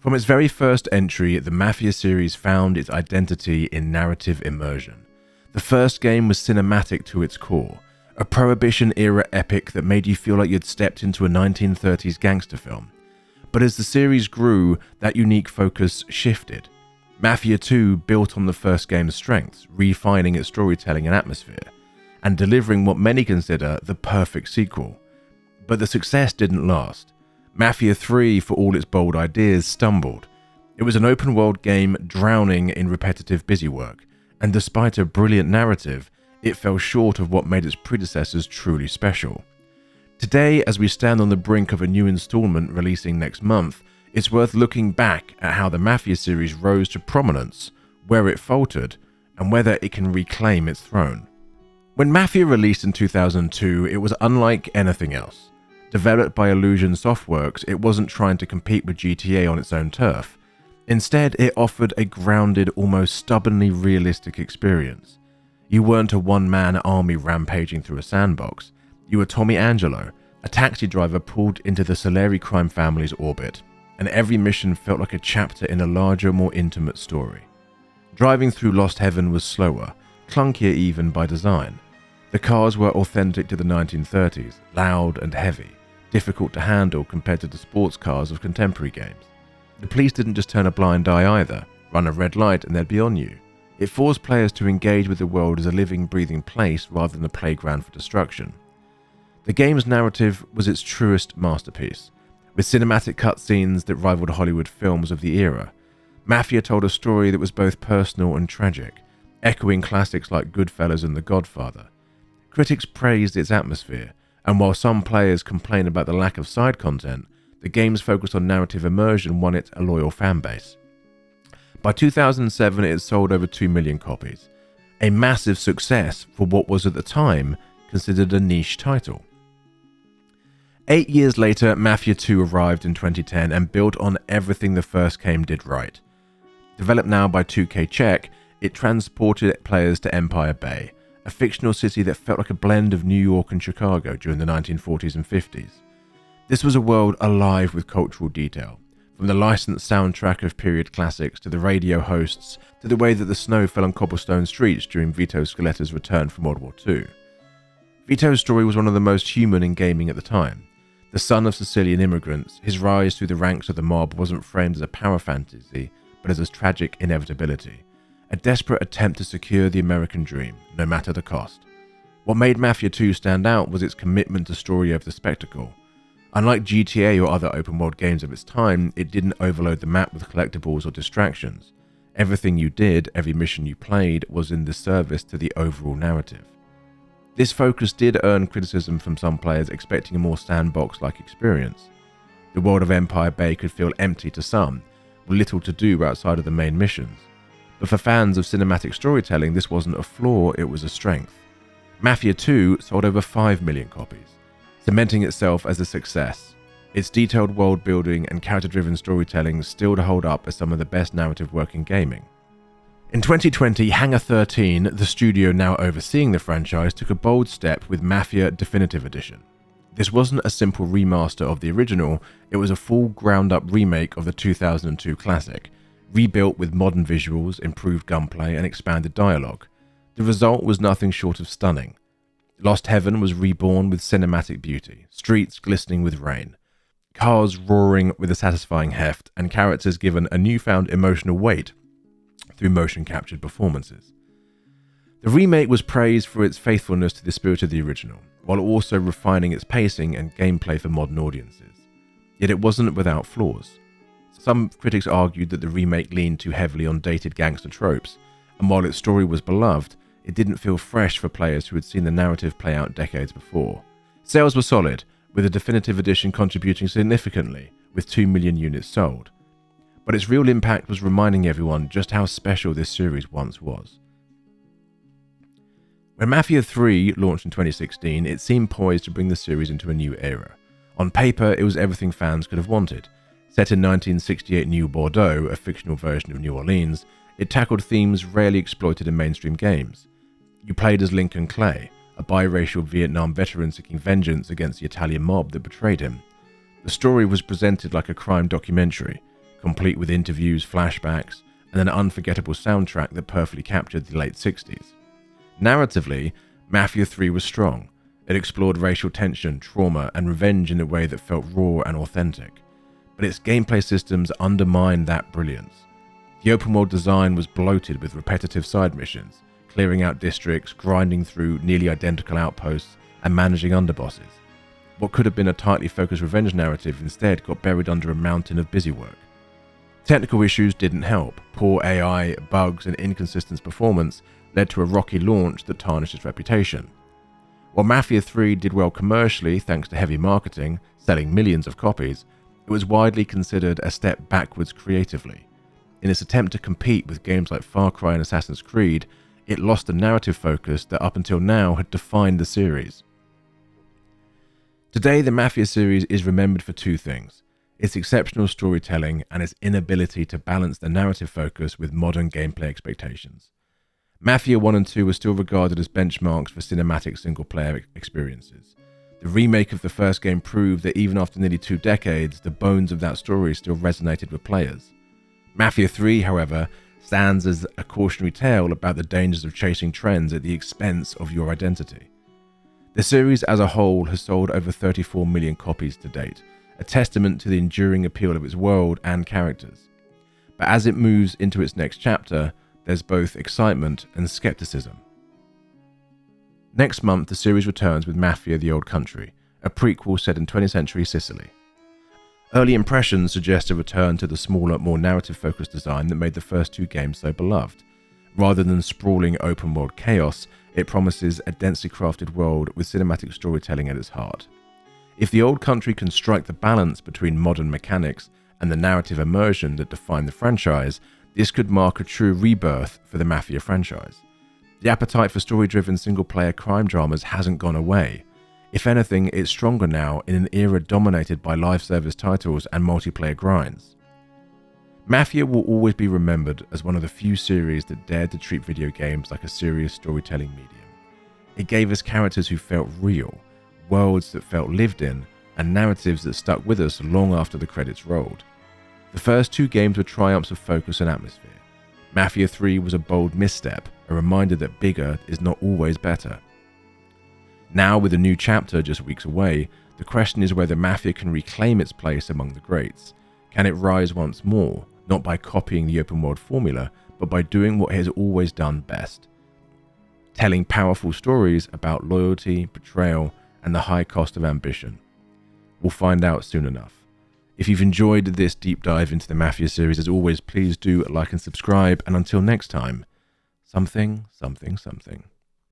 From its very first entry, the Mafia series found its identity in narrative immersion. The first game was cinematic to its core, a Prohibition-era epic that made you feel like you'd stepped into a 1930s gangster film. But as the series grew, that unique focus shifted. Mafia II built on the first game's strengths, refining its storytelling and atmosphere, and delivering what many consider the perfect sequel. But the success didn't last. Mafia III, for all its bold ideas, stumbled. It was an open-world game drowning in repetitive busywork, and despite a brilliant narrative, it fell short of what made its predecessors truly special. Today, as we stand on the brink of a new installment releasing next month, it's worth looking back at how the Mafia series rose to prominence, where it faltered, and whether it can reclaim its throne. When Mafia released in 2002, it was unlike anything else. Developed by Illusion Softworks, it wasn't trying to compete with GTA on its own turf. Instead, it offered a grounded, almost stubbornly realistic experience. You weren't a one-man army rampaging through a sandbox. You were Tommy Angelo, a taxi driver pulled into the Solari crime family's orbit, and every mission felt like a chapter in a larger, more intimate story. Driving through Lost Heaven was slower, clunkier even by design. The cars were authentic to the 1930s, loud and heavy, difficult to handle compared to the sports cars of contemporary games. The police didn't just turn a blind eye either, run a red light and they'd be on you. It forced players to engage with the world as a living, breathing place rather than a playground for destruction. The game's narrative was its truest masterpiece, with cinematic cutscenes that rivaled Hollywood films of the era. Mafia told a story that was both personal and tragic, echoing classics like Goodfellas and The Godfather. Critics praised its atmosphere, and while some players complained about the lack of side content, the game's focus on narrative immersion won it a loyal fanbase. By 2007, it had sold over 2 million copies, a massive success for what was at the time considered a niche title. 8 years later, Mafia II arrived in 2010 and built on everything the first game did right. Developed now by 2K Czech, it transported players to Empire Bay, a fictional city that felt like a blend of New York and Chicago during the 1940s and 50s. This was a world alive with cultural detail, from the licensed soundtrack of period classics to the radio hosts to the way that the snow fell on cobblestone streets during Vito Scaletta's return from World War II. Vito's story was one of the most human in gaming at the time. The son of Sicilian immigrants, his rise through the ranks of the mob wasn't framed as a power fantasy, but as a tragic inevitability, a desperate attempt to secure the American dream, no matter the cost. What made Mafia II stand out was its commitment to story over the spectacle. Unlike GTA or other open-world games of its time, it didn't overload the map with collectibles or distractions. Everything you did, every mission you played, was in the service to the overall narrative. This focus did earn criticism from some players expecting a more sandbox-like experience. The world of Empire Bay could feel empty to some, with little to do outside of the main missions. But for fans of cinematic storytelling, this wasn't a flaw, it was a strength. Mafia II sold over 5 million copies, cementing itself as a success. Its detailed world building and character-driven storytelling still to hold up as some of the best narrative work in gaming. In 2020, Hangar 13, the studio now overseeing the franchise, took a bold step with Mafia Definitive Edition. This wasn't a simple remaster of the original, it was a full ground-up remake of the 2002 classic, rebuilt with modern visuals, improved gunplay, and expanded dialogue. The result was nothing short of stunning. Lost Heaven was reborn with cinematic beauty, streets glistening with rain, cars roaring with a satisfying heft, and characters given a newfound emotional weight through motion-captured performances. The remake was praised for its faithfulness to the spirit of the original, while also refining its pacing and gameplay for modern audiences. Yet it wasn't without flaws. Some critics argued that the remake leaned too heavily on dated gangster tropes, and while its story was beloved, it didn't feel fresh for players who had seen the narrative play out decades before. Sales were solid, with the definitive edition contributing significantly, with 2 million units sold. But its real impact was reminding everyone just how special this series once was. When Mafia III launched in 2016, it seemed poised to bring the series into a new era. On paper, it was everything fans could have wanted. Set in 1968 New Bordeaux, a fictional version of New Orleans, it tackled themes rarely exploited in mainstream games. You played as Lincoln Clay, a biracial Vietnam veteran seeking vengeance against the Italian mob that betrayed him. The story was presented like a crime documentary, complete with interviews, flashbacks, and an unforgettable soundtrack that perfectly captured the late 60s. Narratively, Mafia III was strong. It explored racial tension, trauma, and revenge in a way that felt raw and authentic. But its gameplay systems undermined that brilliance. The open world design was bloated with repetitive side missions, clearing out districts, grinding through nearly identical outposts, and managing underbosses. What could have been a tightly focused revenge narrative instead got buried under a mountain of busywork. Technical issues didn't help. Poor AI, bugs, and inconsistent performance led to a rocky launch that tarnished its reputation. While Mafia III did well commercially thanks to heavy marketing, selling millions of copies, it was widely considered a step backwards creatively. In its attempt to compete with games like Far Cry and Assassin's Creed, it lost the narrative focus that up until now had defined the series. Today, the Mafia series is remembered for two things: its exceptional storytelling and its inability to balance the narrative focus with modern gameplay expectations. Mafia 1 and 2 are still regarded as benchmarks for cinematic single-player experiences. The remake of the first game proved that even after nearly 2 decades, the bones of that story still resonated with players. Mafia 3, however, stands as a cautionary tale about the dangers of chasing trends at the expense of your identity. The series as a whole has sold over 34 million copies to date, a testament to the enduring appeal of its world and characters. But as it moves into its next chapter, there's both excitement and skepticism. Next month, the series returns with Mafia: The Old Country, a prequel set in 20th century Sicily. Early impressions suggest a return to the smaller, more narrative-focused design that made the first 2 games so beloved. Rather than sprawling open-world chaos, it promises a densely crafted world with cinematic storytelling at its heart. If The Old Country can strike the balance between modern mechanics and the narrative immersion that define the franchise, this could mark a true rebirth for the Mafia franchise. The appetite for story-driven single-player crime dramas hasn't gone away. If anything, it's stronger now in an era dominated by live service titles and multiplayer grinds. Mafia will always be remembered as one of the few series that dared to treat video games like a serious storytelling medium. It gave us characters who felt real, worlds that felt lived in, and narratives that stuck with us long after the credits rolled. The first 2 games were triumphs of focus and atmosphere. Mafia 3 was a bold misstep, a reminder that bigger is not always better. Now, with a new chapter just weeks away, the question is whether Mafia can reclaim its place among the greats. Can it rise once more, not by copying the open world formula, but by doing what it has always done best? Telling powerful stories about loyalty, betrayal, and the high cost of ambition. We'll find out soon enough. If you've enjoyed this deep dive into the Mafia series, as always, please do like and subscribe, and until next time, something, something, something.